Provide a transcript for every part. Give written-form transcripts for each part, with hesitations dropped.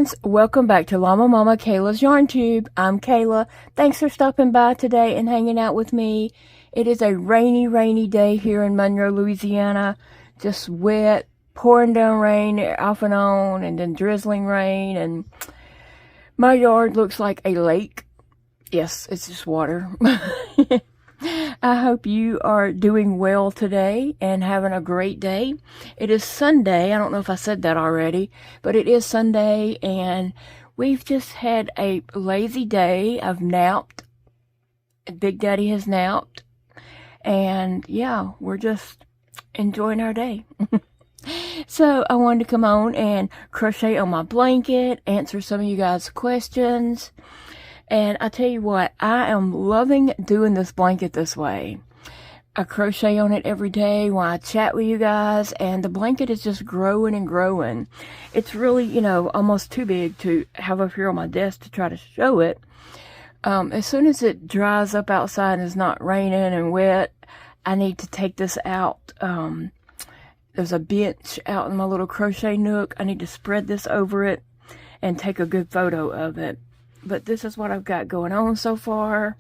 friends, welcome back to Llama Mama Kayla's Yarn Tube. I'm Kayla. Thanks for stopping by today and hanging out with me. It is a rainy day here in Monroe, Louisiana. Just wet, pouring down rain off and on, and then drizzling rain, and my yard looks like a lake. Yes, it's just water. I hope you are doing well today and having a great day. It is Sunday. I don't know if I said that already, but it is Sunday and we've just had a lazy day. I've napped. Big Daddy has napped. And yeah, we're just enjoying our day. So I wanted to come on and crochet on my blanket, answer some of you guys' questions. And I tell you what, I am loving doing this blanket this way. I crochet on it every day while I chat with you guys, and the blanket is just growing and growing. It's really, you know, almost too big to have up here on my desk to try to show it. As soon as it dries up outside and it's not raining and wet, I need to take this out. There's a bench out in my little crochet nook. I need to spread this over it and take a good photo of it. But this is what I've got going on so far.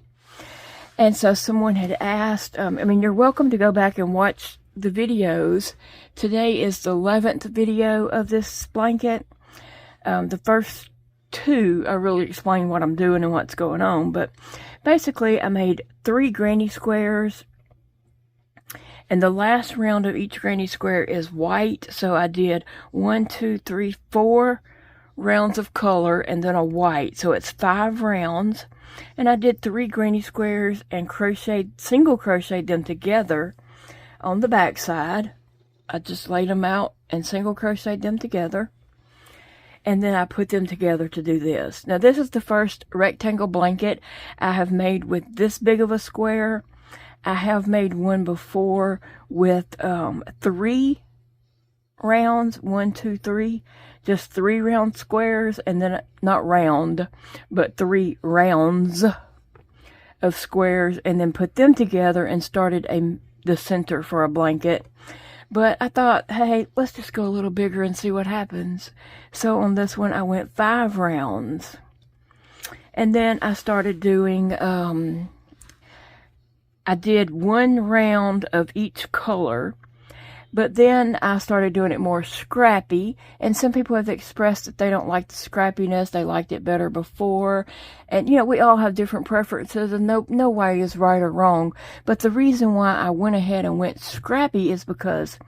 And so someone had asked, you're welcome to go back and watch the videos. Today is the 11th video of this blanket. The first two, I really explain what I'm doing and what's going on. But basically, I made 3 granny squares. And the last round of each granny square is white. So I did 1, 2, 3, 4 rounds of color and then a white, so it's 5 rounds. And I did 3 granny squares and single crocheted them together on the back side. I just laid them out and single crocheted them together, and then I put them together to do this. Now this is the first rectangle blanket I have made with this big of a square. I have made one before with 3 rounds, 1, 2, 3, just 3 round squares, and then not round, but 3 rounds of squares, and then put them together and started the center for a blanket. But I thought, hey, let's just go a little bigger and see what happens. So on this one, I went 5 rounds, and then I started doing, I did 1 round of each color. But then I started doing it more scrappy, and some people have expressed that they don't like the scrappiness. They liked it better before. And, you know, we all have different preferences, and no way is right or wrong. But the reason why I went ahead and went scrappy is because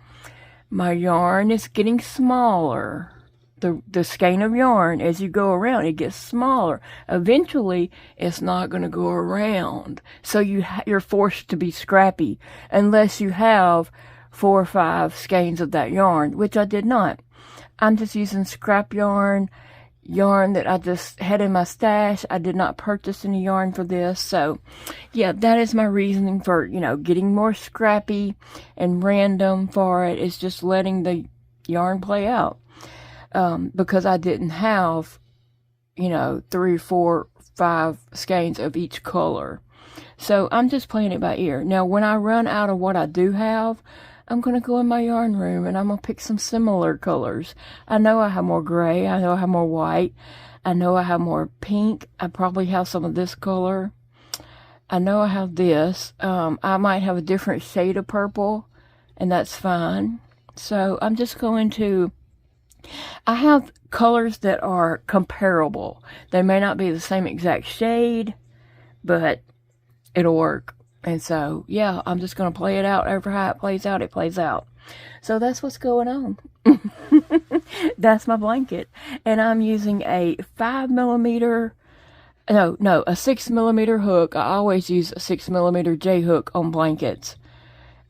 my yarn is getting smaller. The skein of yarn, as you go around, it gets smaller. Eventually, it's not going to go around. So you're forced to be scrappy unless you have 4 or 5 skeins of that yarn, which I did not. I'm just using scrap yarn that I just had in my stash. I did not purchase any yarn for this. So, yeah, that is my reasoning for, you know, getting more scrappy and random for it. Is just letting the yarn play out. Because I didn't have, you know, 3, 4, 5 skeins of each color. So I'm just playing it by ear. Now, when I run out of what I do have, I'm going to go in my yarn room and I'm going to pick some similar colors. I know I have more gray. I know I have more white. I know I have more pink. I probably have some of this color. I know I have this. I might have a different shade of purple, and that's fine. So I'm just going to... I have colors that are comparable. They may not be the same exact shade, but it'll work. And so, yeah, I'm just going to play it out. However how it plays out. So that's what's going on. That's my blanket. And I'm using a 5mm, a 6mm hook. I always use a 6mm J hook on blankets.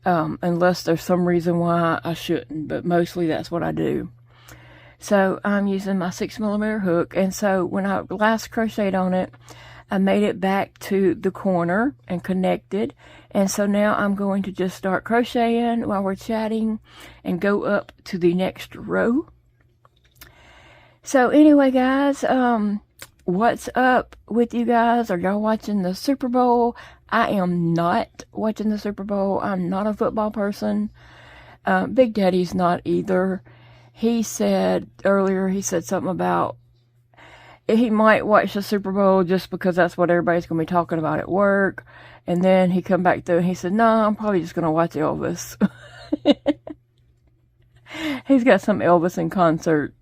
Unless there's some reason why I shouldn't. But mostly that's what I do. So I'm using my 6mm hook. And so when I last crocheted on it, I made it back to the corner and connected. And so now I'm going to just start crocheting while we're chatting and go up to the next row. So anyway, guys, what's up with you guys? Are y'all watching the Super Bowl? I am not watching the Super Bowl. I'm not a football person. Big Daddy's not either. He said earlier, he said something about he might watch the Super Bowl just because that's what everybody's going to be talking about at work. And then he come back through and he said, no, I'm probably just going to watch Elvis. He's got some Elvis in concert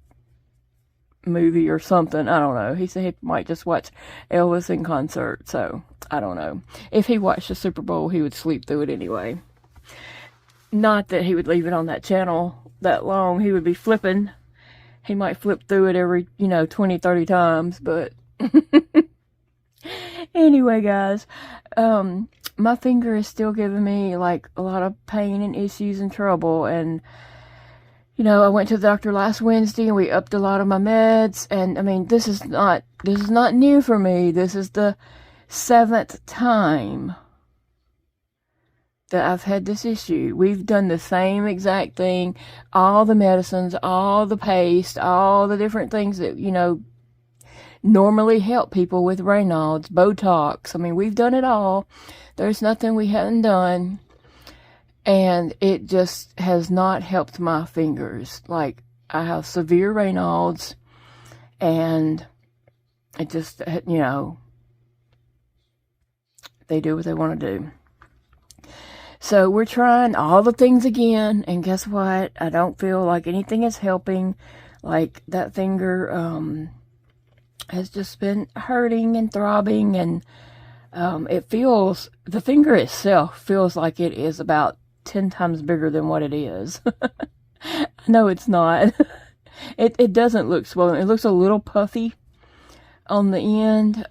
movie or something. I don't know. He said he might just watch Elvis in concert. So, I don't know. If he watched the Super Bowl, he would sleep through it anyway. Not that he would leave it on that channel that long. He would be flipping. He might flip through it every, 20, 30 times, but anyway, guys, my finger is still giving me like a lot of pain and issues and trouble. And, I went to the doctor last Wednesday and we upped a lot of my meds. And I mean, this is not new for me. This is the 7th time that I've had this issue. We've done the same exact thing. All the medicines, all the paste, all the different things that, normally help people with Raynaud's, Botox. I mean, we've done it all. There's nothing we hadn't done. And it just has not helped my fingers. Like, I have severe Raynaud's. And it just, they do what they want to do. So we're trying all the things again, and guess what? I don't feel like anything is helping. Like, that finger has just been hurting and throbbing, and the finger itself feels like it is about 10 times bigger than what it is. No, it's not. It doesn't look swollen. It looks a little puffy on the end.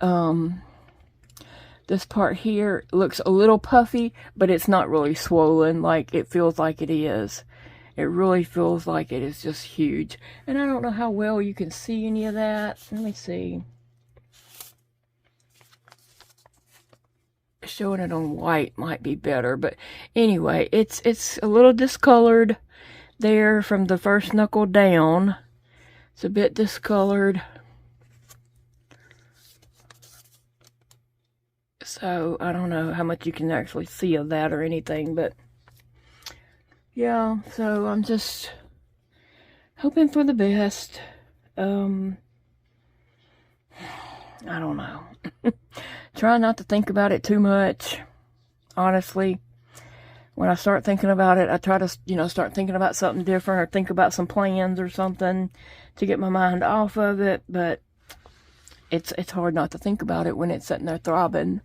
This part here looks a little puffy, but it's not really swollen like it feels like it is. It really feels like it is just huge. And I don't know how well you can see any of that. Let me see. Showing it on white might be better, but anyway, it's a little discolored there from the first knuckle down. It's a bit discolored. So, I don't know how much you can actually see of that or anything, but yeah, so I'm just hoping for the best. I don't know. Try not to think about it too much, honestly. When I start thinking about it, I try to, start thinking about something different or think about some plans or something to get my mind off of it, but it's hard not to think about it when it's sitting there throbbing.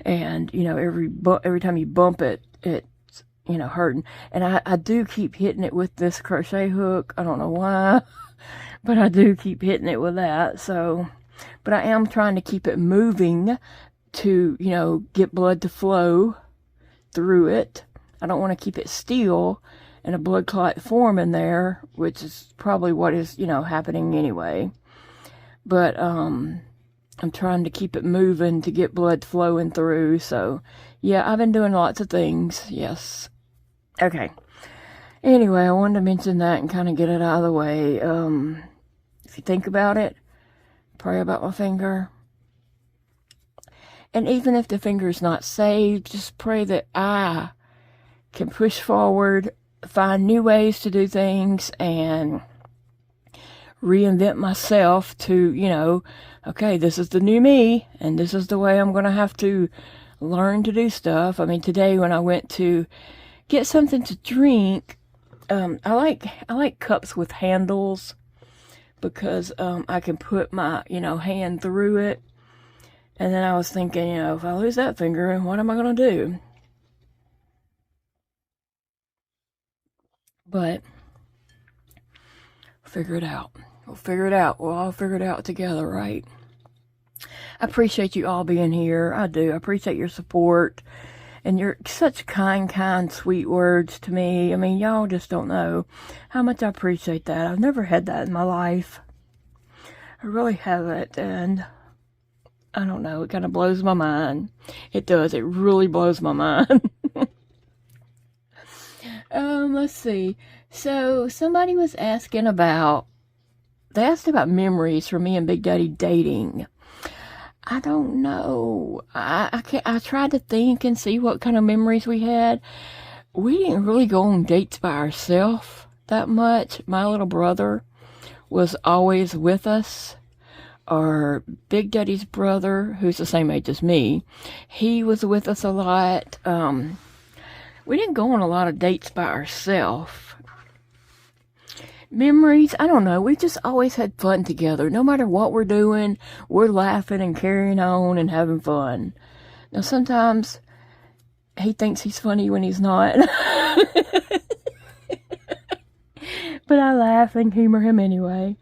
And, every time you bump it, it's, hurting. And I do keep hitting it with this crochet hook. I don't know why, but I do keep hitting it with that. So, but I am trying to keep it moving to, get blood to flow through it. I don't want to keep it still and a blood clot form in there, which is probably what is, happening anyway. But, I'm trying to keep it moving to get blood flowing through. So, yeah, I've been doing lots of things. Yes. Okay. Anyway, I wanted to mention that and kind of get it out of the way. If you think about it, pray about my finger. And even if the finger's not saved, just pray that I can push forward, find new ways to do things, and reinvent myself to, okay, this is the new me, and this is the way I'm going to have to learn to do stuff. I mean, today when I went to get something to drink, I like cups with handles because I can put my, hand through it. And then I was thinking, if I lose that finger, what am I going to do? But figure it out. We'll figure it out. We'll all figure it out together, right? I appreciate you all being here. I do. I appreciate your support and your such kind, sweet words to me. I mean, y'all just don't know how much I appreciate that. I've never had that in my life. I really haven't, and I don't know. It kind of blows my mind. It does. It really blows my mind. Let's see. So, somebody was asking about, they asked about memories for me and Big Daddy dating. I don't know. I tried to think and see what kind of memories we had. We didn't really go on dates by ourselves that much. My little brother was always with us. our Big Daddy's brother, who's the same age as me, he was with us a lot. We didn't go on a lot of dates by ourselves. Memories, I don't know. We just always had fun together. No matter what we're doing, we're laughing and carrying on and having fun. Now, sometimes he thinks he's funny when he's not. But I laugh and humor him anyway.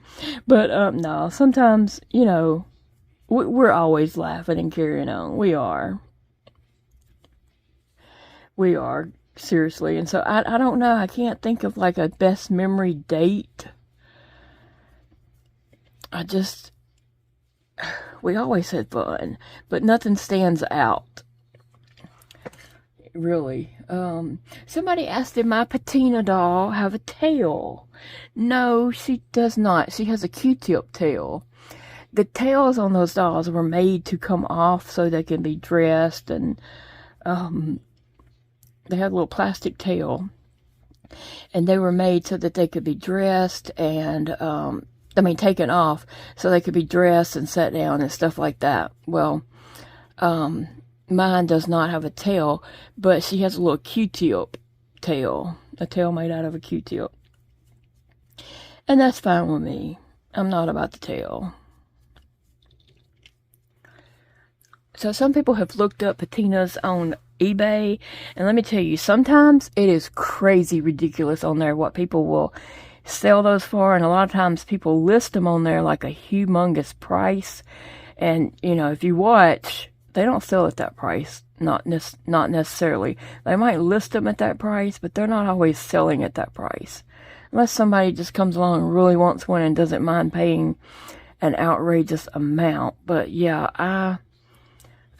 But, no, sometimes, you know, we're always laughing and carrying on. We are. We are. Seriously. And so I don't know. I can't think of like a best memory date. We always had fun, but nothing stands out. Really. Somebody asked, did my patina doll have a tail? No, she does not. She has a Q-tip tail. The tails on those dolls were made to come off so they can be dressed, and, they had a little plastic tail, and they were made so that they could be dressed and, taken off so they could be dressed and sat down and stuff like that. Well, mine does not have a tail, but she has a little Q-tip tail, a tail made out of a Q-tip. And that's fine with me. I'm not about the tail. So some people have looked up patinas on eBay, and let me tell you, sometimes it is crazy ridiculous on there what people will sell those for, and a lot of times people list them on there like a humongous price, and you know, if you watch, they don't sell at that price. Not necessarily. They might list them at that price, but they're not always selling at that price, unless somebody just comes along and really wants one and doesn't mind paying an outrageous amount. But yeah,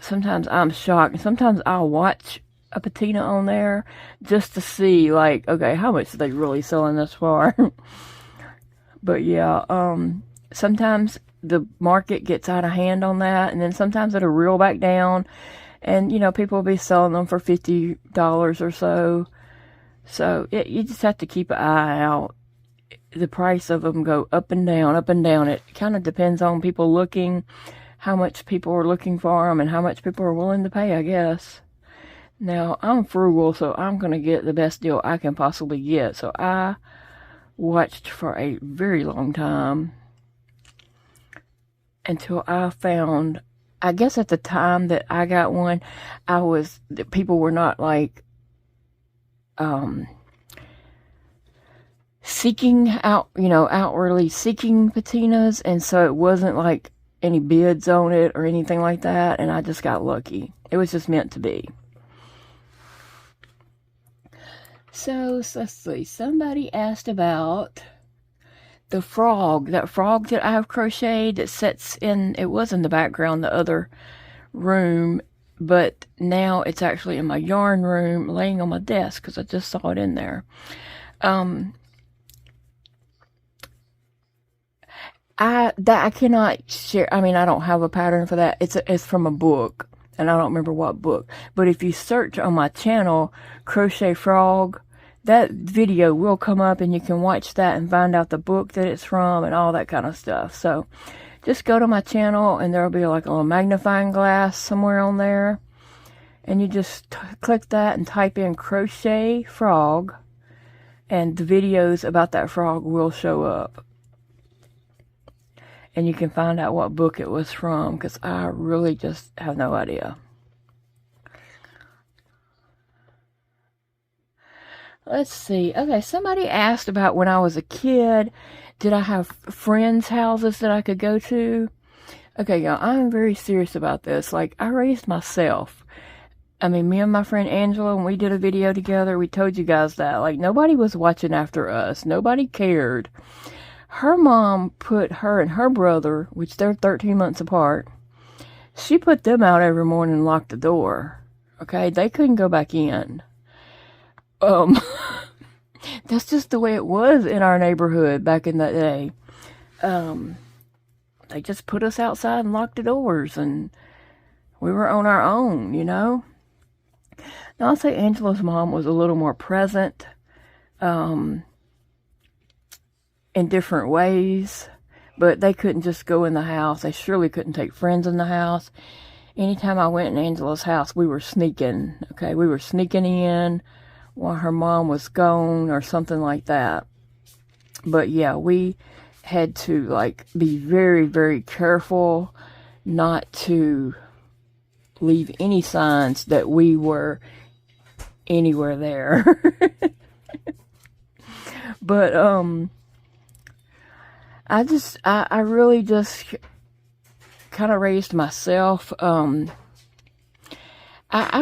sometimes I'm shocked. Sometimes I'll watch a patina on there just to see, like, okay, how much are they really selling this for? But yeah, sometimes the market gets out of hand on that, and then sometimes it'll reel back down, and, you know, people will be selling them for $50 or so. So you just have to keep an eye out. The price of them go up and down, up and down. It kind of depends on people looking, how much people are looking for them, and how much people are willing to pay, I guess. Now, I'm frugal, so I'm going to get the best deal I can possibly get. So I watched for a very long time until I found, I guess at the time that I got one, people were not like, seeking out, you know, outwardly seeking patinas, and so it wasn't like any bids on it or anything like that, and I just got lucky. It was just meant to be. So let's see, somebody asked about the frog, that I have crocheted that sits in, it was in the background, the other room, but now it's actually in my yarn room laying on my desk because I just saw it in there. I cannot share. I mean, I don't have a pattern for that. It's from a book, and I don't remember what book. But if you search on my channel, Crochet Frog, that video will come up, and you can watch that and find out the book that it's from and all that kind of stuff. So just go to my channel, and there'll be like a little magnifying glass somewhere on there, and you just click that and type in Crochet Frog, and the videos about that frog will show up. And you can find out what book it was from, because I really just have no idea. Let's see. Okay, somebody asked about when I was a kid, did I have friends' houses that I could go to? Okay, y'all, I'm very serious about this. Like, I raised myself. I mean, me and my friend Angela, when we did a video together, we told you guys that. Like, nobody was watching after us. Nobody cared. Her mom put her and her brother, which they're 13 months apart, she put them out every morning and locked the door. Okay? They couldn't go back in. That's just the way it was in our neighborhood back in that day. They just put us outside and locked the doors, and we were on our own, you know? Now, I'll say Angela's mom was a little more present, in different ways. but they couldn't just go in the house. They surely couldn't take friends in the house. Anytime I went in Angela's house, we were sneaking, okay? We were sneaking in while her mom was gone or something like that. But yeah, we had to, like, be very, very careful not to leave any signs that we were anywhere there. But, I really just kind of raised myself. I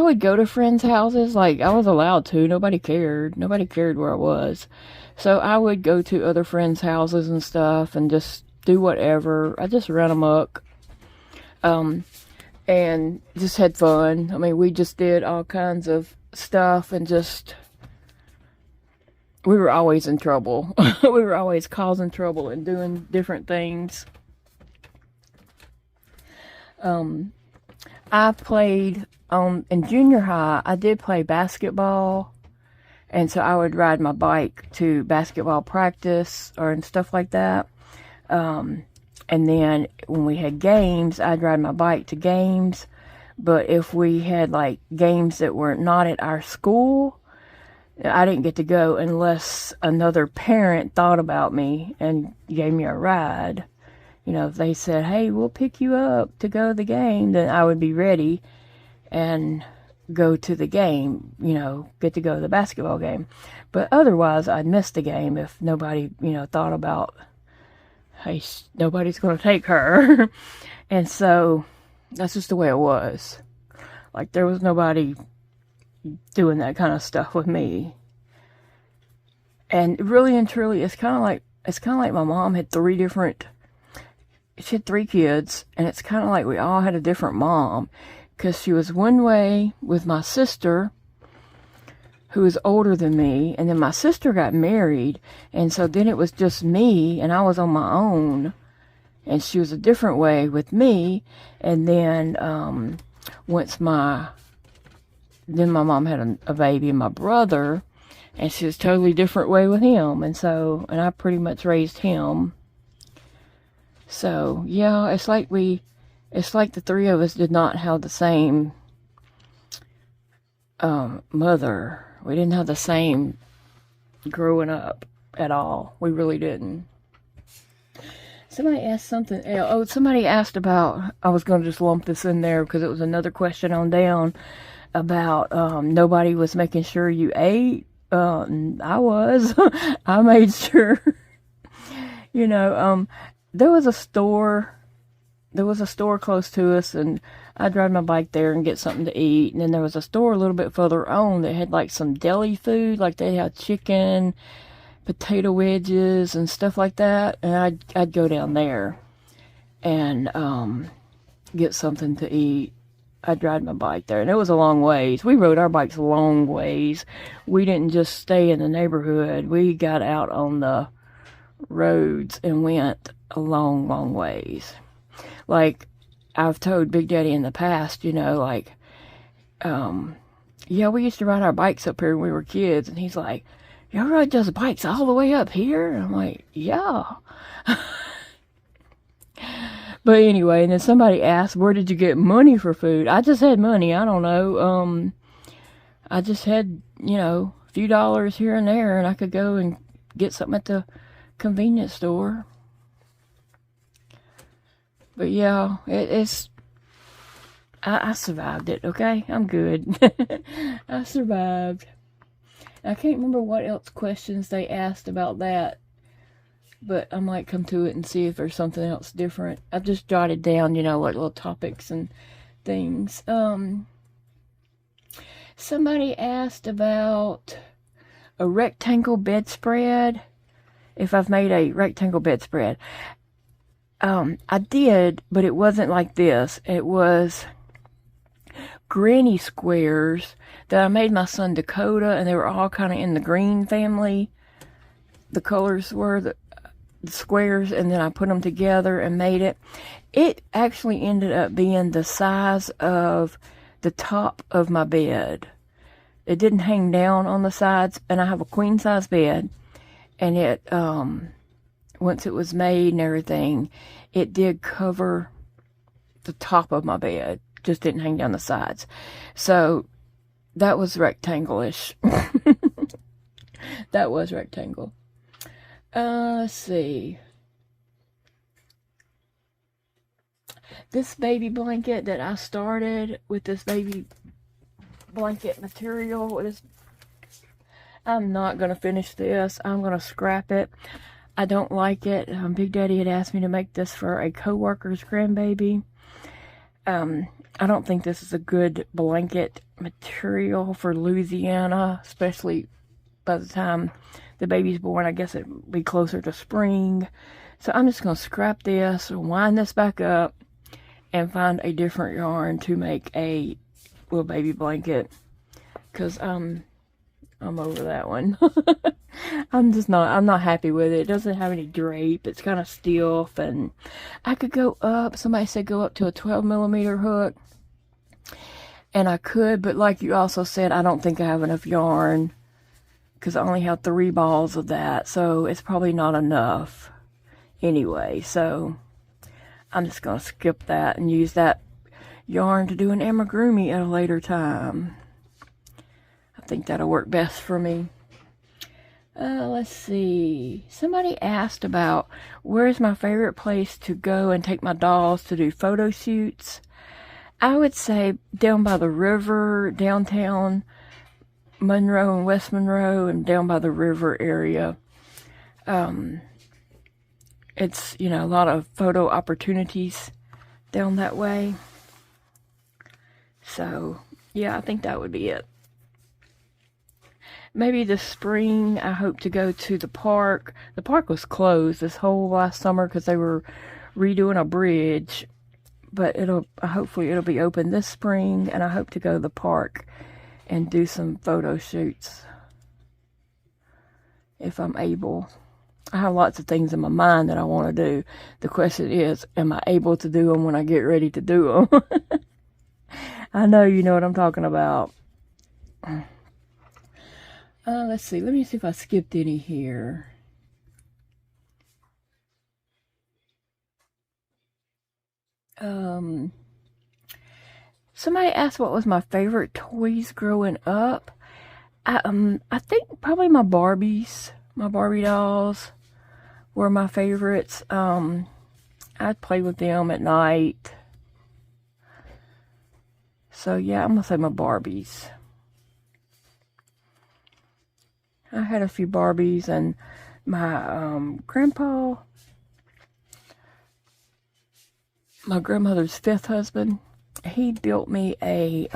would go to friends' houses, like, I was allowed to. Nobody cared. Nobody cared where I was. So I would go to other friends' houses and stuff and just do whatever. I just ran amok. And just had fun. I mean, we just did all kinds of stuff and just... we were always in trouble. We were always causing trouble and doing different things. I played in junior high. I did play basketball, and so I would ride my bike to basketball practice or and stuff like that. And then when we had games, I'd ride my bike to games. But if we had like games that were not at our school, I didn't get to go unless another parent thought about me and gave me a ride. You know, if they said, hey, we'll pick you up to go to the game, then I would be ready and go to the game, you know, get to go to the basketball game. But otherwise, I'd miss the game if nobody, you know, thought about, hey, nobody's going to take her. And so that's just the way it was. Like, there was nobody doing that kind of stuff with me. And really and truly, it's kind of like my mom had she had 3 kids, and it's kind of like we all had a different mom, because she was one way with my sister, who was older than me, and then my sister got married, and so then it was just me, and I was on my own, and she was a different way with me. And then once my mom had a baby and my brother, and she was totally different way with him, and I pretty much raised him. So yeah, it's like the 3 of us did not have the same mother. We didn't have the same growing up at all. We really didn't. Somebody asked something else. Oh, somebody asked about, I was going to just lump this in there because it was another question on down about nobody was making sure you ate. I was. I made sure. You know, there was a store close to us, and I'd ride my bike there and get something to eat. And then there was a store a little bit further on that had like some deli food, like they had chicken, potato wedges, and stuff like that. And I'd go down there and get something to eat. I'd ride my bike there, and it was a long ways. We rode our bikes a long ways. We didn't just stay in the neighborhood. We got out on the roads and went a long, long ways. Like, I've told Big Daddy in the past, you know, like, yeah, we used to ride our bikes up here when we were kids, and he's like, y'all ride those bikes all the way up here? And I'm like, yeah. But anyway, and then somebody asked, where did you get money for food? I just had money. I don't know. I just had, you know, a few dollars here and there, and I could go and get something at the convenience store. But yeah, I survived it, okay? I'm good. I survived. I can't remember what else questions they asked about that, but I might come to it and see if there's something else different. I've just jotted down, you know, like little topics and things. Somebody asked about a rectangle bedspread, if I've made a rectangle bedspread. I did, but it wasn't like this. It was granny squares that I made my son Dakota, and they were all kind of in the green family. The colors were the squares, and then I put them together and made it. It actually ended up being the size of the top of my bed. It didn't hang down on the sides, and I have a queen size bed, and it once it was made and everything, it did cover the top of my bed, just didn't hang down the sides. So that was rectangle-ish. That was rectangle. Let's see. This baby blanket that I started with, this baby blanket material, I'm not going to finish this. I'm going to scrap it. I don't like it. Big Daddy had asked me to make this for a co-worker's grandbaby. I don't think this is a good blanket material for Louisiana, especially by the time the baby's born. I guess it'll be closer to spring. So I'm just going to scrap this, wind this back up, and find a different yarn to make a little baby blanket. Because I'm over that one. I'm not happy with it. It doesn't have any drape. It's kind of stiff, and I could go up. Somebody said go up to a 12mm hook. And I could, but like you also said, I don't think I have enough yarn, because I only have 3 balls of that, so it's probably not enough anyway. So I'm just going to skip that and use that yarn to do an amigurumi at a later time. I think that'll work best for me. Let's see. Somebody asked about where's my favorite place to go and take my dolls to do photo shoots. I would say down by the river, downtown Monroe and West Monroe, and down by the river area. It's, a lot of photo opportunities down that way. So, yeah, I think that would be it. Maybe this spring, I hope to go to the park. The park was closed this whole last summer because they were redoing a bridge. But hopefully it'll be open this spring, and I hope to go to the park and do some photo shoots if I'm able. I have lots of things in my mind that I want to do. The question is, am I able to do them when I get ready to do them? I know you know what I'm talking about. Let's see. Let me see if I skipped any here. Somebody asked what was my favorite toys growing up. I think probably my Barbies, my Barbie dolls were my favorites. I'd play with them at night. So yeah, I'm gonna say my Barbies. I had a few Barbies, and my grandpa, my grandmother's 5th husband, he built me a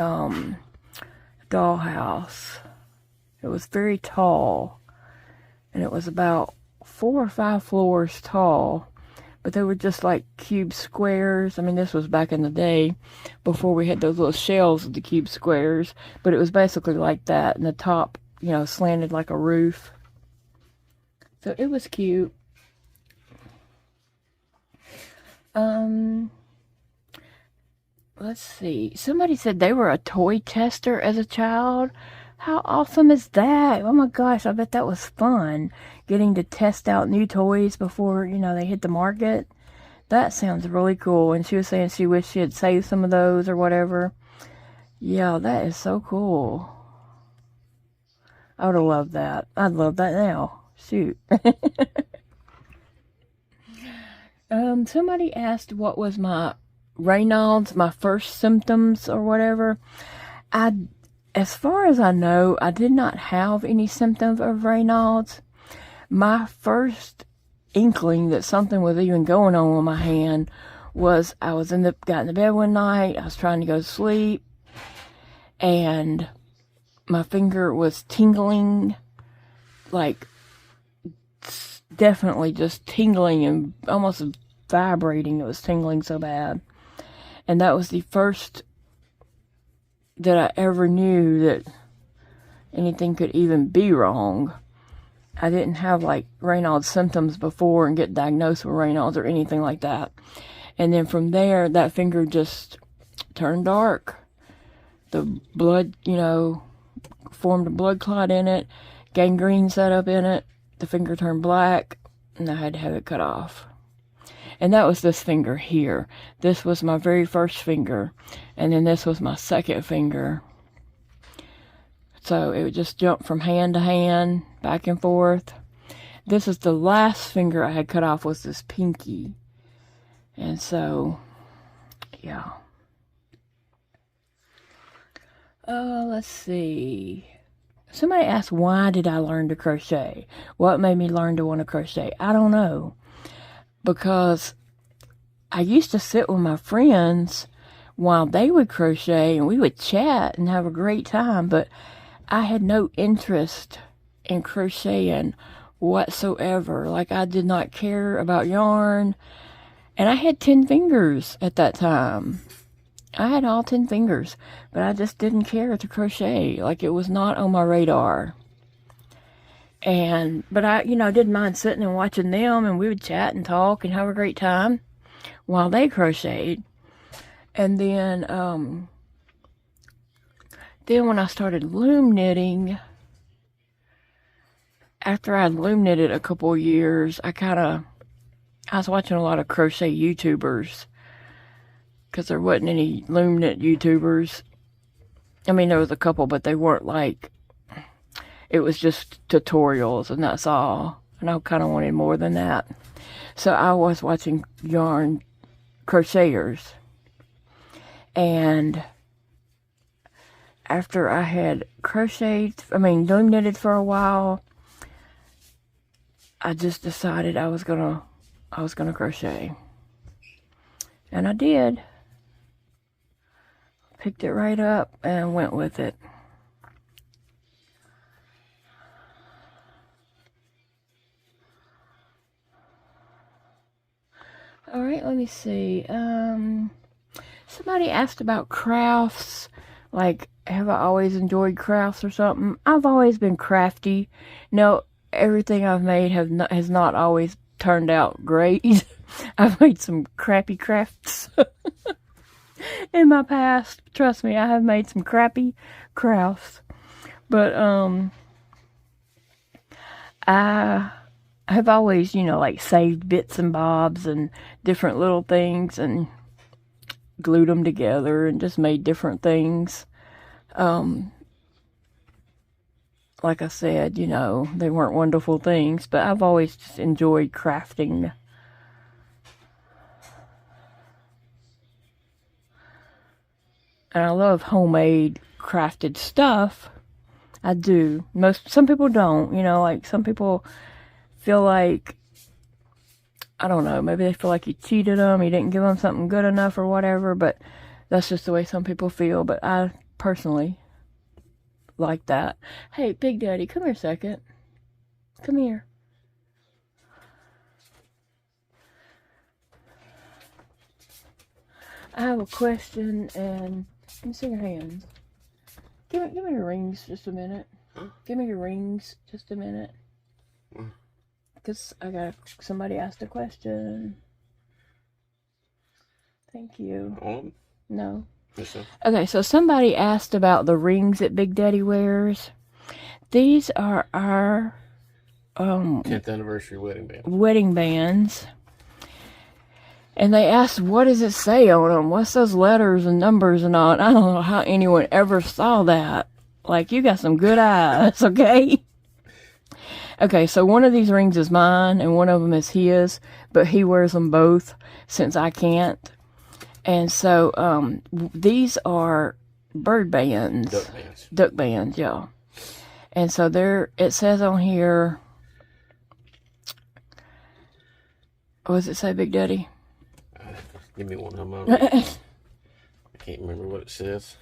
dollhouse. It was very tall, and it was about 4 or 5 floors tall, but they were just like cube squares. I mean, this was back in the day before we had those little shells of the cube squares, but it was basically like that, and the top, slanted like a roof. So it was cute. Let's see. Somebody said they were a toy tester as a child. How awesome is that? Oh my gosh, I bet that was fun. Getting to test out new toys before, they hit the market. That sounds really cool. And she was saying she wished she had saved some of those or whatever. Yeah, that is so cool. I would have loved that. I'd love that now. Shoot. Somebody asked what was my Raynaud's, my first symptoms or whatever. As far as I know, I did not have any symptoms of Raynaud's. My first inkling that something was even going on with my hand was I got in the bed one night. I was trying to go to sleep, and my finger was tingling, like definitely just tingling and almost vibrating. It was tingling so bad. And that was the first that I ever knew that anything could even be wrong. I didn't have like Raynaud's symptoms before and get diagnosed with Raynaud's or anything like that. And then from there, that finger just turned dark. The blood, formed a blood clot in it. Gangrene set up in it. The finger turned black. and I had to have it cut off. And that was this finger here. This was my very first finger, and then this was my second finger. So it would just jump from hand to hand, back and forth. This is the last finger I had cut off, was this pinky. And so, yeah. Let's see. Somebody asked, why did I learn to crochet? What made me learn to want to crochet? I don't know. Because I used to sit with my friends while they would crochet, and we would chat and have a great time, but I had no interest in crocheting whatsoever. Like, I did not care about yarn, and I had 10 fingers at that time. I had all 10 fingers, but I just didn't care to crochet. Like, it was not on my radar. But I, didn't mind sitting and watching them, and we would chat and talk and have a great time while they crocheted. And then when I started loom knitting, after I loom knitted a couple of years, I was watching a lot of crochet YouTubers, because there wasn't any loom knit YouTubers. I mean, there was a couple, but they weren't like, it was just tutorials, and that's all. And I kind of wanted more than that. So I was watching yarn crocheters. And after I had loom knitted for a while, I just decided I was gonna crochet. And I did. Picked it right up and went with it. All right, let me see. Somebody asked about crafts. Like, have I always enjoyed crafts or something? I've always been crafty. No, everything I've made has not always turned out great. I've made some crappy crafts in my past. Trust me, I have made some crappy crafts. But I have always, like, saved bits and bobs and different little things and glued them together and just made different things. Like I said, they weren't wonderful things, but I've always just enjoyed crafting. And I love homemade crafted stuff. I do. Some people don't, like some people feel like, I don't know, maybe they feel like you cheated them, you didn't give them something good enough or whatever, but that's just the way some people feel. But I personally like that. Hey, Big Daddy, come here a second. Come here. I have a question, and let me see your hands. Give me your rings just a minute. Huh? Give me your rings just a minute. Because somebody asked a question. Thank you. All of them? No. Yes, sir. Okay, so somebody asked about the rings that Big Daddy wears. These are our 10th anniversary wedding band. Wedding bands. And they asked, what does it say on them? What's those letters and numbers and all? And I don't know how anyone ever saw that. Like, you got some good eyes, okay? Okay, so one of these rings is mine, and one of them is his, but he wears them both since I can't. And so, these are bird bands. Duck bands. Duck bands, yeah. And so it says on here, what does it say, Big Daddy? Give me one of them. I can't remember what it says.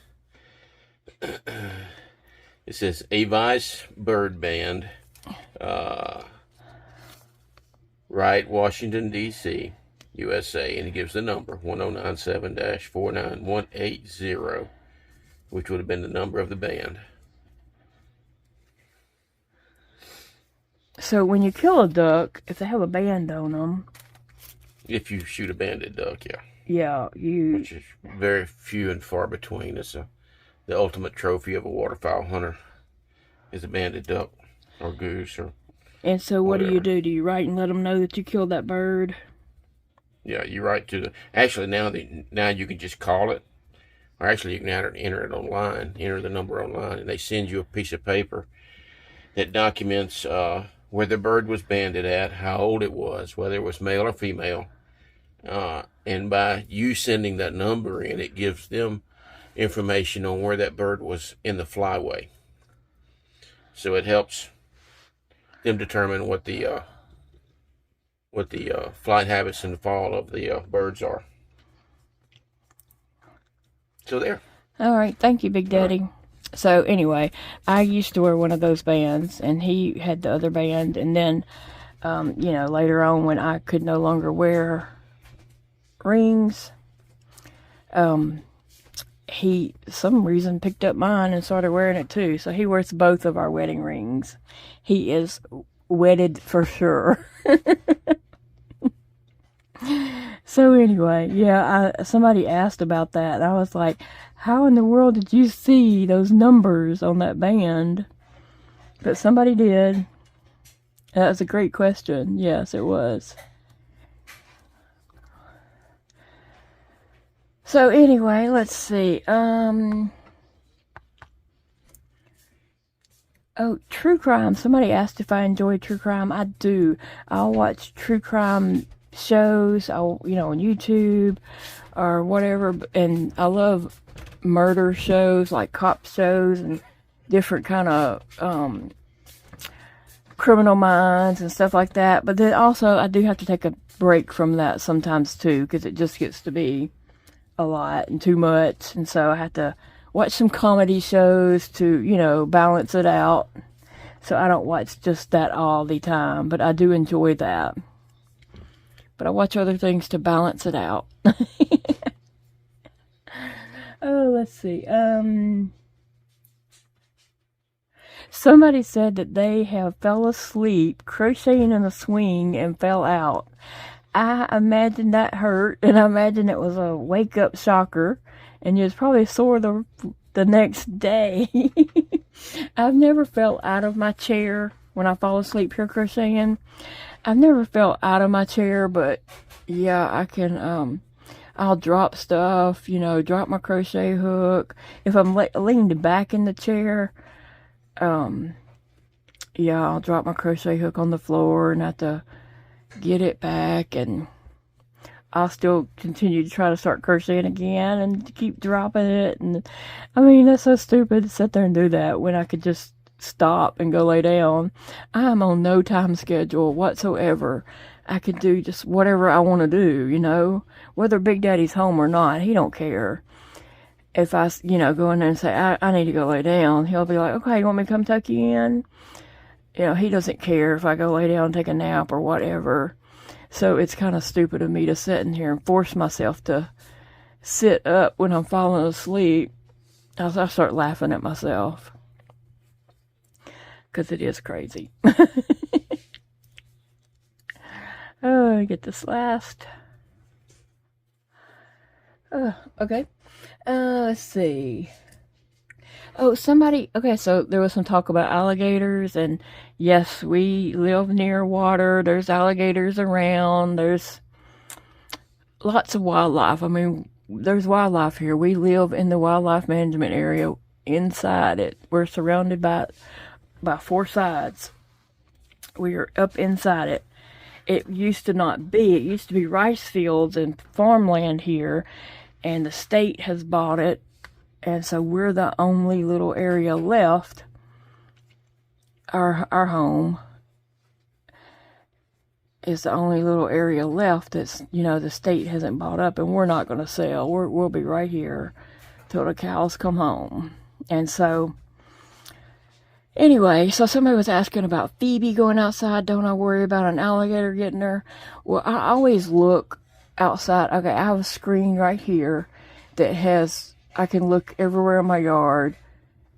It says Avice Bird Band, Wright, Washington, D.C., USA, and it gives the number 1097-49180, which would have been the number of the band. So when you kill a duck, if they have a band on them, If you shoot a banded duck, yeah. yeah, Which is very few and far between. It's the ultimate trophy of a waterfowl hunter is a banded duck or goose or And so what whatever. do? Do you write and let them know that you killed that bird? Yeah, you write to the. Actually, now you can just call it, or actually you can enter it online, enter the number online, and they send you a piece of paper that documents where the bird was banded at, how old it was, whether it was male or female. And by you sending that number in, it gives them information on where that bird was in the flyway. So it helps them determine what the flight habits in the fall of the birds are. So there. All right, thank you, Big Daddy. Right. So anyway, I used to wear one of those bands, and he had the other band. And then, later on when I could no longer wear rings, he, some reason, picked up mine and started wearing it too. So he wears both of our wedding rings. He is wedded for sure. So anyway, yeah, somebody asked about that. I was like, how in the world did you see those numbers on that band? But somebody did. That was a great question. Yes, it was. So anyway, let's see. Oh, true crime. Somebody asked if I enjoy true crime. I do. I'll watch true crime shows, on YouTube or whatever, and I love murder shows, like cop shows and different kind of Criminal Minds and stuff like that. But then also I do have to take a break from that sometimes too, because it just gets to be a lot and too much, and so I have to watch some comedy shows to balance it out. So I don't watch just that all the time, but I do enjoy that. But I watch other things to balance it out. Oh, let's see. Somebody said that they have fell asleep crocheting in a swing and fell out. I imagine that hurt, and I imagine it was a wake-up shocker, and you was probably sore the next day. I've never fell out of my chair when I fall asleep here crocheting. I've never fell out of my chair, but yeah, I can, I'll drop stuff, drop my crochet hook. If I'm leaned back in the chair, yeah, I'll drop my crochet hook on the floor and have to get it back, and I'll still continue to try to start crocheting again and keep dropping it. And I mean, that's so stupid to sit there and do that when I could just stop and go lay down. I'm on no time schedule whatsoever. I could do just whatever I want to do, whether Big Daddy's home or not. He don't care. If I, go in there and say, I need to go lay down, he'll be like, okay, you want me to come tuck you in? He doesn't care if I go lay down and take a nap or whatever. So it's kind of stupid of me to sit in here and force myself to sit up when I'm falling asleep. I start laughing at myself, because it is crazy. Oh, I get this last. Okay. Let's see. Oh, okay, so there was some talk about alligators, and yes, we live near water. There's alligators around. There's lots of wildlife. I mean, there's wildlife here. We live in the wildlife management area inside it. We're surrounded by 4 sides. We are up inside it. It used to not be. It used to be rice fields and farmland here, and the state has bought it, and so we're the only little area left. Our home is the only little area left that's, the state hasn't bought up, and we're not going to sell. We'll be right here till the cows come home. And so anyway, so somebody was asking about Phoebe going outside. Don't I worry about an alligator getting her? Well, I always look outside. Okay, I have a screen right here that I can look everywhere in my yard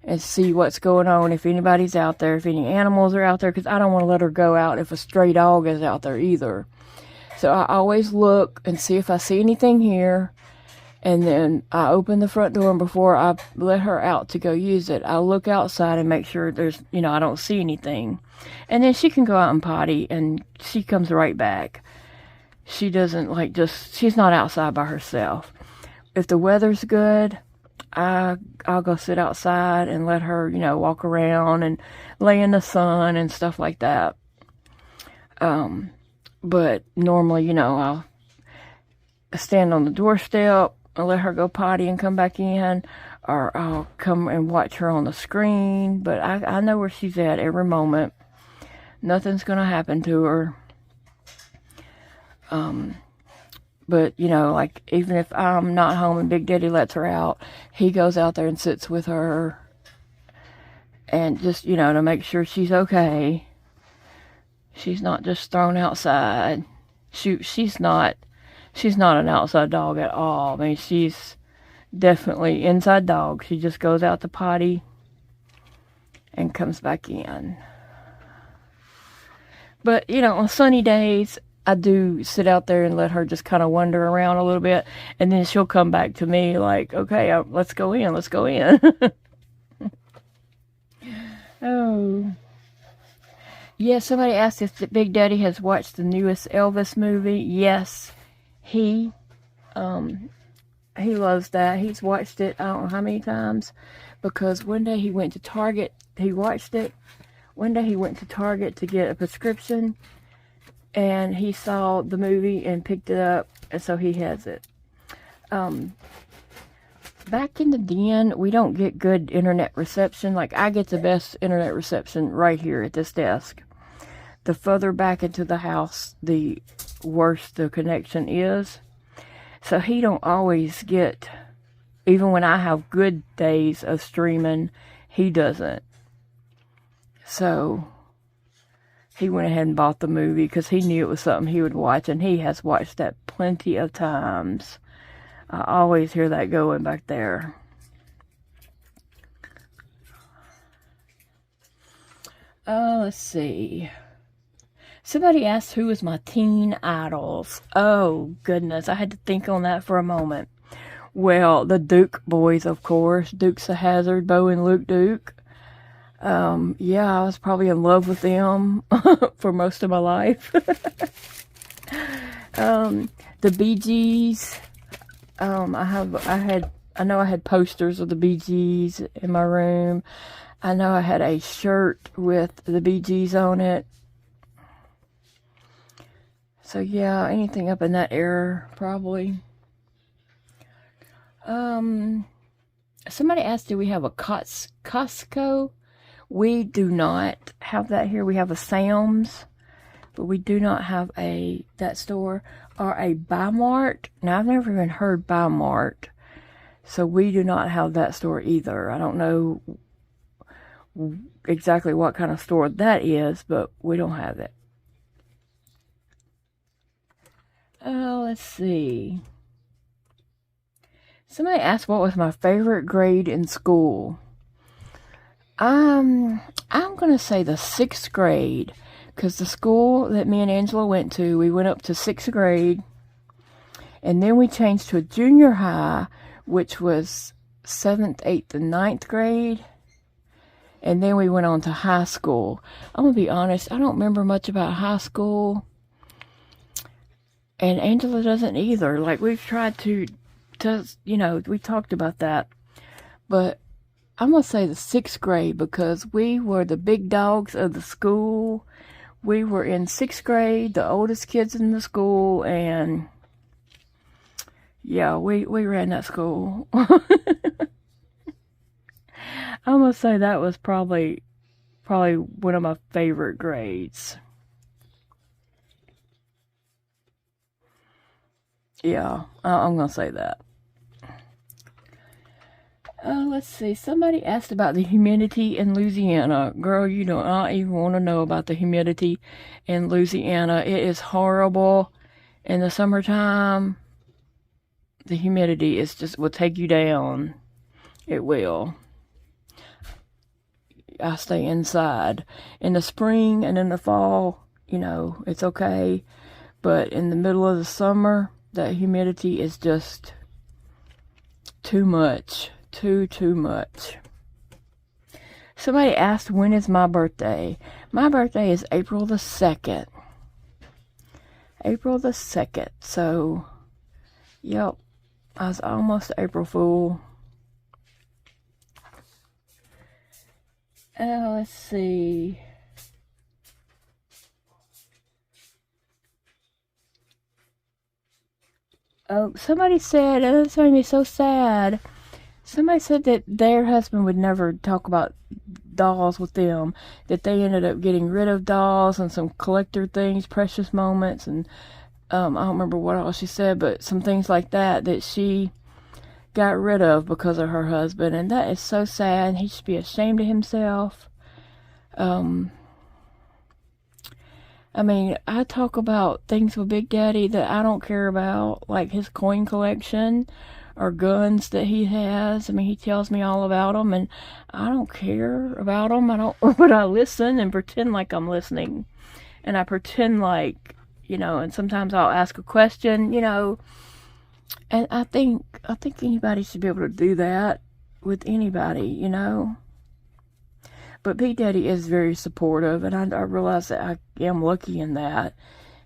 and see what's going on, if anybody's out there, if any animals are out there, because I don't want to let her go out if a stray dog is out there either. So I always look and see if I see anything here, And then I open the front door, and before I let her out to go use it, I look outside and make sure there's, I don't see anything. And then she can go out and potty, and she comes right back. She doesn't she's not outside by herself. If the weather's good, I'll go sit outside and let her, walk around and lay in the sun and stuff like that. But normally, I'll stand on the doorstep and let her go potty and come back in, or I'll come and watch her on the screen. But I know where she's at every moment. Nothing's going to happen to her. But, even if I'm not home and Big Daddy lets her out, he goes out there and sits with her. And just, to make sure she's okay. She's not just thrown outside. She's not an outside dog at all. I mean, she's definitely inside dog. She just goes out to potty and comes back in. But, on sunny days, I do sit out there and let her just kind of wander around a little bit. And then she'll come back to me like, okay, let's go in. Oh. Yeah, somebody asked if Big Daddy has watched the newest Elvis movie. Yes, he loves that. He's watched it, I don't know how many times, because one day he went to Target. He watched it. One day he went to Target to get a prescription, and he saw the movie and picked it up, and so he has it. Back in the den, we don't get good internet reception. Like, I get the best internet reception right here at this desk. The further back into the house, the worse the connection is. So he don't always get, even when I have good days of streaming, he doesn't. So he went ahead and bought the movie because he knew it was something he would watch, and he has watched that plenty of times. I always hear that going back there. Let's see. Somebody asked who was my teen idols. Oh, goodness. I had to think on that for a moment. Well, the Duke boys, of course. Dukes of Hazzard, Bo and Luke Duke. Yeah, I was probably in love with them for most of my life. The Bee Gees. I know I had posters of the Bee Gees in my room. I know I had a shirt with the Bee Gees on it. So yeah, anything up in that era, probably. Somebody asked, do we have a Costco? We do not have that here. We have a Sam's, but we do not have that store, or a Bi-Mart. Now, I've never even heard Bi-Mart, so we do not have that store either. I don't know exactly what kind of store that is, but we don't have it. Let's see. Somebody asked what was my favorite grade in school. I'm going to say the 6th grade, because the school that me and Angela went to, we went up to 6th grade, and then we changed to a junior high, which was 7th, 8th, and 9th grade, and then we went on to high school. I'm going to be honest, I don't remember much about high school, and Angela doesn't either. Like, we've tried to we talked about that, but I'm going to say the 6th grade, because we were the big dogs of the school. We were in 6th grade, the oldest kids in the school, and yeah, we ran that school. I'm going to say that was probably one of my favorite grades. Yeah, I'm going to say that. Let's see. Somebody asked about the humidity in Louisiana. Girl, you do not even want to know about the humidity in Louisiana. It is horrible. In the summertime, the humidity will take you down. It will. I stay inside. In the spring and in the fall, it's okay. But in the middle of the summer, that humidity is just too much. Too much. Somebody asked, when is my birthday? My birthday is April the 2nd. April the 2nd. So, yep. I was almost April Fool. Let's see. Oh, somebody said, and this made me so sad. Somebody said that their husband would never talk about dolls with them. That they ended up getting rid of dolls and some collector things, precious moments, and I don't remember what else she said, but some things like that she got rid of because of her husband. And that is so sad. He should be ashamed of himself. I mean, I talk about things with Big Daddy that I don't care about, like his coin collection or guns that he has. I mean, he tells me all about them, and I don't care about them. I don't, but I listen and pretend like I'm listening. And I pretend like, and sometimes I'll ask a question, and I think anybody should be able to do that with anybody, But Big Daddy is very supportive, and I realize that I am lucky in that.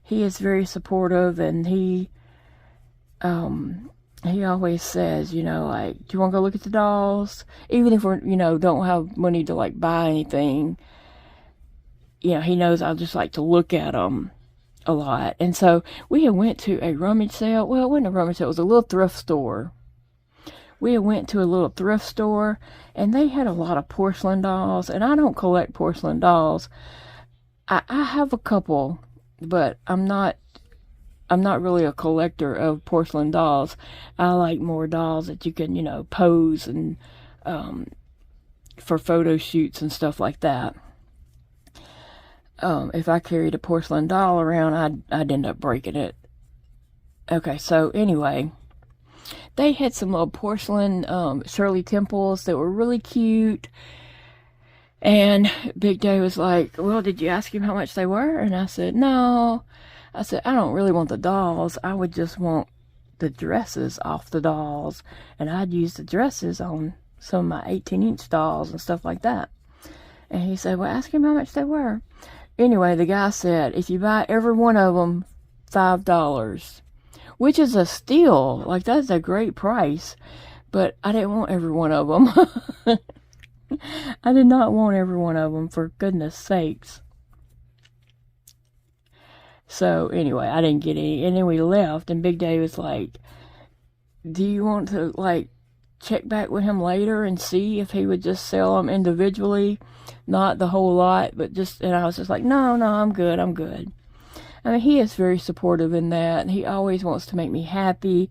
He is very supportive, and he always says, like, do you want to go look at the dolls? Even if we're, don't have money to, like, buy anything, he knows I just like to look at them a lot. And so we had went to a rummage sale. Well, it wasn't a rummage sale. It was a little thrift store. We had went to a little thrift store, and they had a lot of porcelain dolls, and I don't collect porcelain dolls. I have a couple, but I'm not really a collector of porcelain dolls. I like more dolls that you can, pose and for photo shoots and stuff like that. If I carried a porcelain doll around, I'd end up breaking it. Okay, so anyway, they had some little porcelain Shirley Temples that were really cute. And Big Day was like, well, did you ask him how much they were? And I said, no. I said, I don't really want the dolls. I would just want the dresses off the dolls. And I'd use the dresses on some of my 18-inch dolls and stuff like that. And he said, well, ask him how much they were. Anyway, the guy said, if you buy every one of them, $5. Which is a steal. Like, that's a great price. But I didn't want every one of them. I did not want every one of them, for goodness sakes. So, anyway, I didn't get any. And then we left, and Big Daddy was like, do you want to, like, check back with him later and see if he would just sell them individually? Not the whole lot, but just, and I was just like, no, I'm good. I mean, he is very supportive in that, and he always wants to make me happy,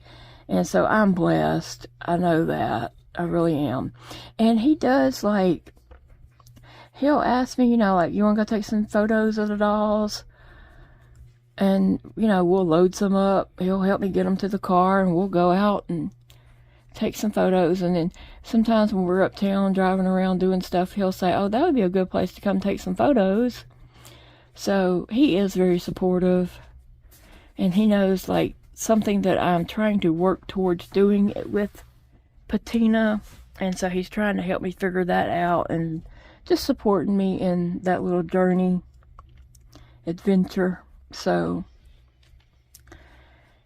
and so I'm blessed. I know that. I really am. And he does, like, he'll ask me, like, you want to go take some photos of the dolls? And, we'll load some up. He'll help me get them to the car, and we'll go out and take some photos. And then sometimes when we're uptown driving around doing stuff, he'll say, oh, that would be a good place to come take some photos. So he is very supportive, and he knows, like, something that I'm trying to work towards doing with patina, and so he's trying to help me figure that out and just supporting me in that little journey, adventure. So,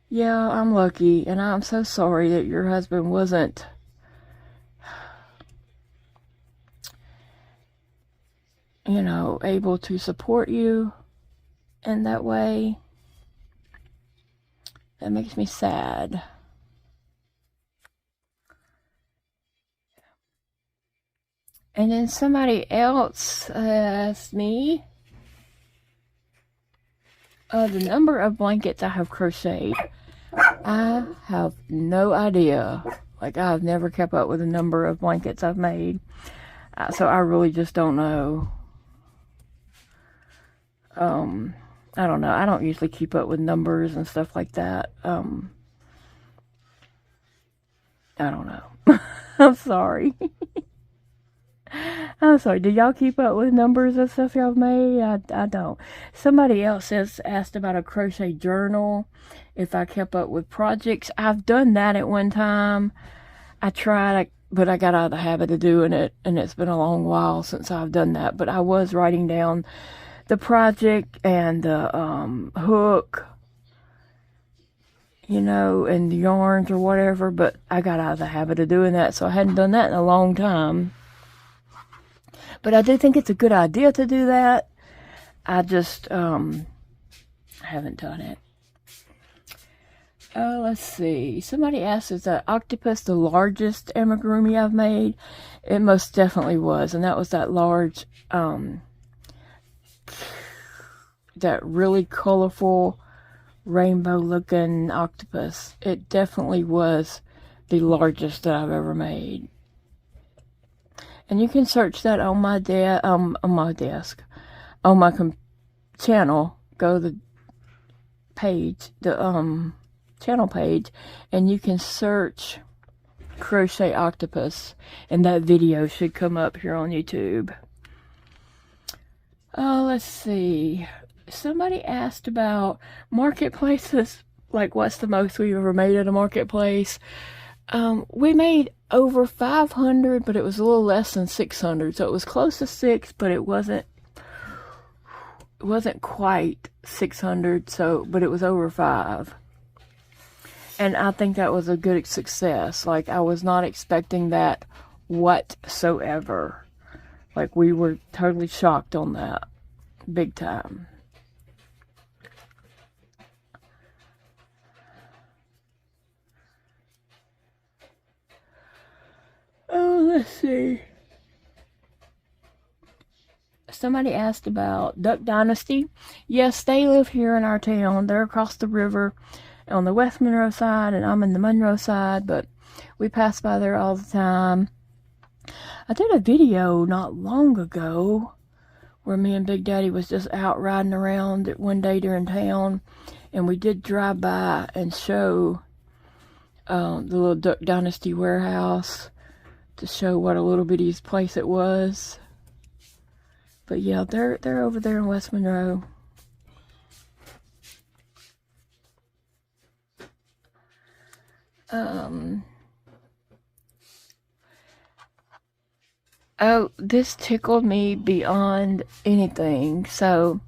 yeah, I'm lucky, and I'm so sorry that your husband wasn't able to support you in that way. That makes me sad. And then somebody else asked me the number of blankets I have crocheted. I have no idea. Like, I've never kept up with the number of blankets I've made. So I really just don't know. I don't know. I don't usually keep up with numbers and stuff like that. I don't know. I'm sorry. I'm sorry. Do y'all keep up with numbers and stuff y'all made? I don't. Somebody else asked about a crochet journal. If I kept up with projects. I've done that at one time. I tried, but I got out of the habit of doing it, and it's been a long while since I've done that. But I was writing down the project and the hook, you know, and the yarns or whatever, but I got out of the habit of doing that, so I hadn't done that in a long time. But I do think it's a good idea to do that. I just haven't done it. Let's see. Somebody asked, is that octopus the largest amigurumi I've made? It most definitely was, and that was that large, that really colorful, rainbow-looking octopus. It definitely was the largest that I've ever made. And you can search that on my on my channel. Go to the page, the channel page, and you can search crochet octopus, and that video should come up here on YouTube. Let's see. Somebody asked about marketplaces, like what's the most we've ever made at a marketplace. We made over 500, but it was a little less than 600, so it was close to 6, but it wasn't quite 600, so, but it was over 5. And I think that was a good success. Like, I was not expecting that whatsoever. Like, we were totally shocked on that. Big time. Oh, let's see. Somebody asked about Duck Dynasty. Yes, they live here in our town. They're across the river on the West Monroe side, and I'm in the Monroe side, but we pass by there all the time. I did a video not long ago where me and Big Daddy was just out riding around one day during town, and we did drive by and show the little Duck Dynasty warehouse to show what a little bitty place it was. But yeah, they're over there in West Monroe. Oh, this tickled me beyond anything. So,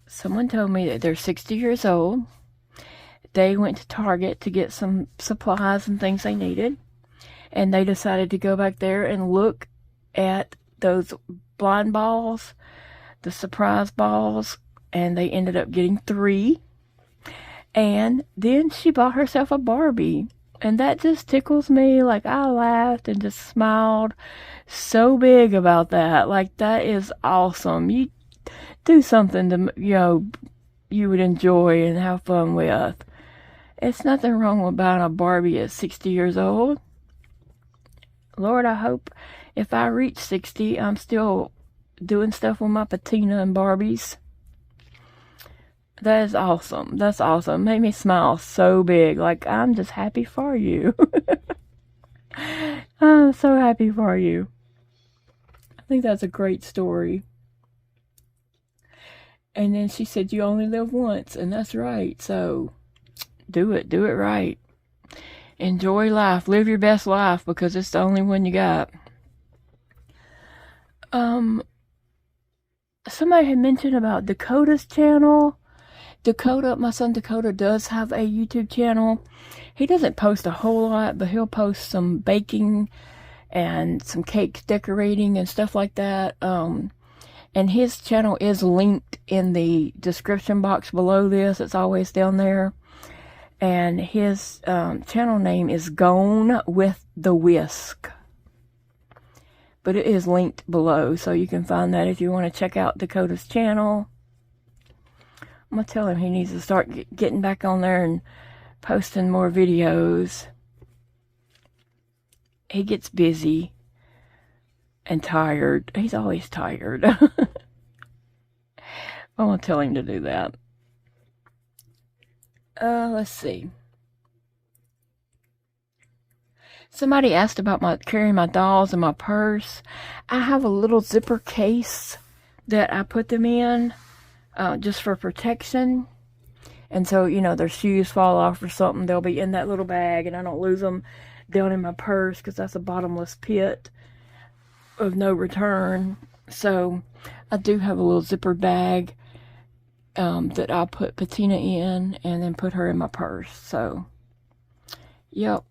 someone told me that they're 60 years old. They went to Target to get some supplies and things they needed. And they decided to go back there and look at those blind balls, the surprise balls, and they ended up getting 3. And then she bought herself a Barbie. And that just tickles me. Like, I laughed and just smiled so big about that. Like, that is awesome. You do something to, you know, you would enjoy and have fun with. It's nothing wrong with buying a Barbie at 60 years old. Lord, I hope if I reach 60, I'm still doing stuff with my patina and Barbies. That is awesome. That's awesome. Made me smile so big. Like, I'm just happy for you. I'm so happy for you. I think that's a great story. And then she said, you only live once. And that's right. So, do it. Do it right. Enjoy life. Live your best life, because it's the only one you got. Somebody had mentioned about Dakota's channel. Dakota, my son Dakota, does have a YouTube channel. He doesn't post a whole lot, but he'll post some baking and some cake decorating and stuff like that. And his channel is linked in the description box below this. It's always down there. And his channel name is Gone with the Whisk. But it is linked below, so you can find that if you want to check out Dakota's channel. I'm going to tell him he needs to start getting back on there and posting more videos. He gets busy and tired. He's always tired. I'm going to tell him to do that. Let's see. Somebody asked about carrying my dolls in my purse. I have a little zipper case that I put them in. Just for protection. And so, you know, their shoes fall off or something, they'll be in that little bag and I don't lose them down in my purse because that's a bottomless pit of no return. So I do have a little zipper bag that I'll put Patina in and then put her in my purse. So, yep.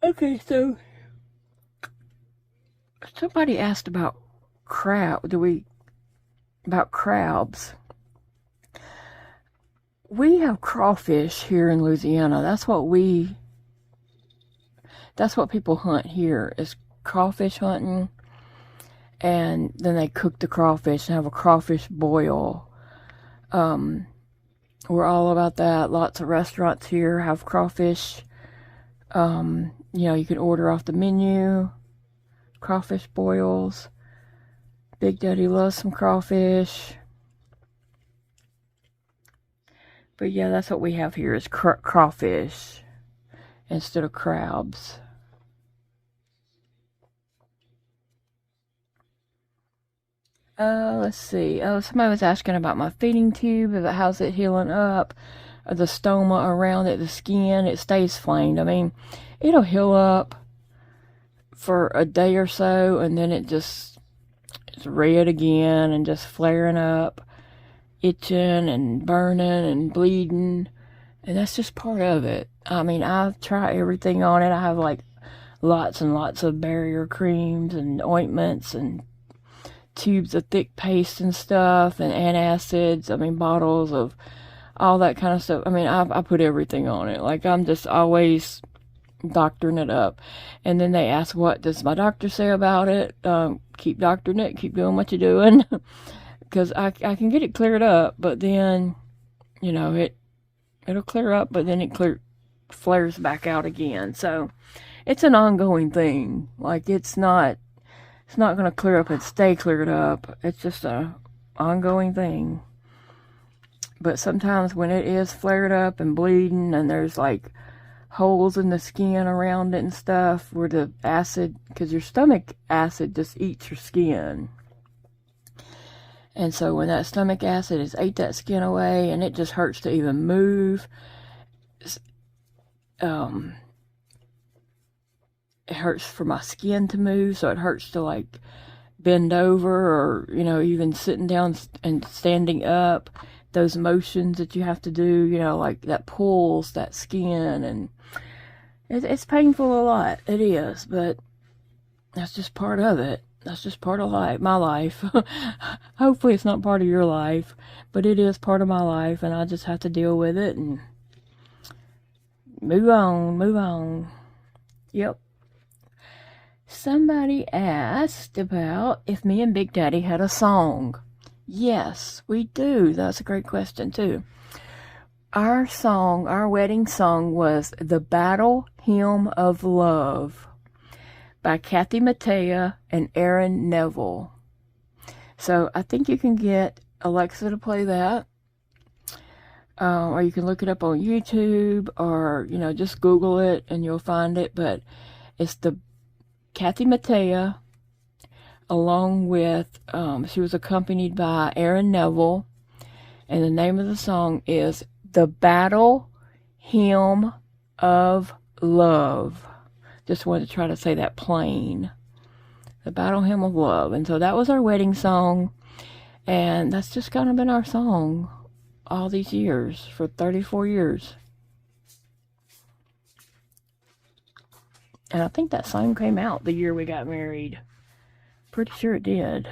Okay, so somebody asked about about crabs. We have crawfish here in Louisiana. That's what people hunt here, is crawfish hunting. And then they cook the crawfish and have a crawfish boil. We're all about that. Lots of restaurants here have crawfish. You can order off the menu. Crawfish boils. Big Daddy loves some crawfish. But yeah, that's what we have here is crawfish instead of crabs. Let's see. Oh, somebody was asking about my feeding tube, about how's it healing up, the stoma around it, the skin. It stays flamed. I mean, it'll heal up for a day or so, and then it's red again and just flaring up, itching and burning and bleeding, and that's just part of it. I mean, I try everything on it. I have like lots and lots of barrier creams and ointments and tubes of thick paste and stuff and antacids. I mean, bottles of all that kind of stuff. I mean, I put everything on it. Like, I'm just always doctoring it up. And then they ask, what does my doctor say about it? Keep doctoring it, keep doing what you're doing. Because I can get it cleared up, but then, it'll clear up, but then it flares back out again. So it's an ongoing thing. Like, it's not going to clear up and stay cleared up. It's just a ongoing thing. But sometimes when it is flared up and bleeding and there's like holes in the skin around it and stuff where the acid, because your stomach acid just eats your skin. And so when that stomach acid has ate that skin away and it just hurts to even move, it hurts for my skin to move, so it hurts to like bend over or, even sitting down and standing up. Those motions that you have to do, like that pulls that skin, and it's painful a lot. It is, but that's just part of it. That's just part of my life. Hopefully it's not part of your life, but it is part of my life, and I just have to deal with it and move on. Yep. Somebody asked about if me and Big Daddy had a song. Yes, we do. That's a great question, too. Our wedding song was The Battle Hymn of Love by Kathy Mattea and Aaron Neville. So I think you can get Alexa to play that. Or you can look it up on YouTube, or, just Google it and you'll find it. But it's the Kathy Mattea, along with, she was accompanied by Aaron Neville, and the name of the song is The Battle Hymn of Love. Just wanted to try to say that plain. The Battle Hymn of Love. And so that was our wedding song, and that's just kind of been our song all these years, for 34 years. And I think that song came out the year we got married. Pretty sure it did.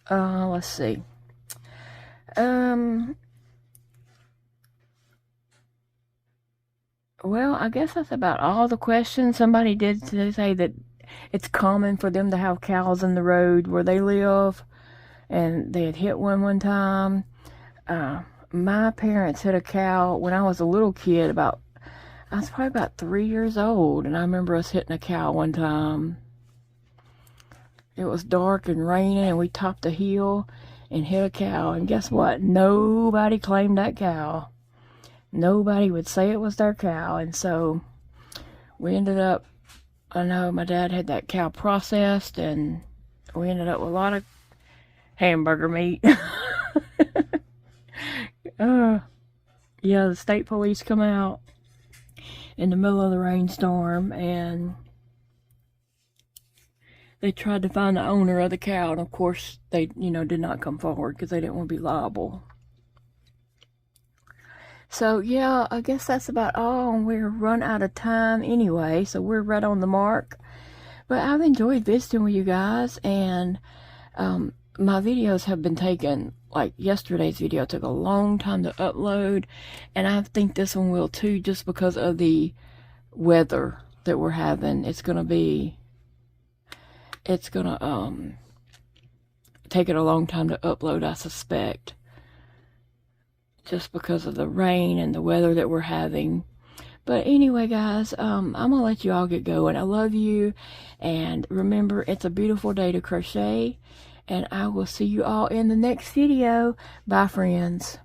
Let's see. Well, I guess that's about all the questions. Somebody did say that it's common for them to have cows in the road where they live, and they had hit one time. My parents hit a cow when I was a little kid. I was probably about 3 years old, and I remember us hitting a cow one time. It was dark and raining, and we topped a hill and hit a cow. And guess what? Nobody claimed that cow. Nobody would say it was their cow. And so we ended up I know my dad had that cow processed, and we ended up with a lot of hamburger meat. Yeah, the state police come out in the middle of the rainstorm, and they tried to find the owner of the cow, and of course they, did not come forward because they didn't want to be liable. So yeah, I guess that's about all. We're run out of time anyway, so we're right on the mark. But I've enjoyed visiting with you guys, and my videos have been taken, like yesterday's video took a long time to upload, and I think this one will too, just because of the weather that we're having. It's gonna take it a long time to upload, I suspect, just because of the rain and the weather that we're having. But anyway, guys, I'm gonna let you all get going. I love you, and remember, it's a beautiful day to crochet, and I will see you all in the next video. Bye, friends.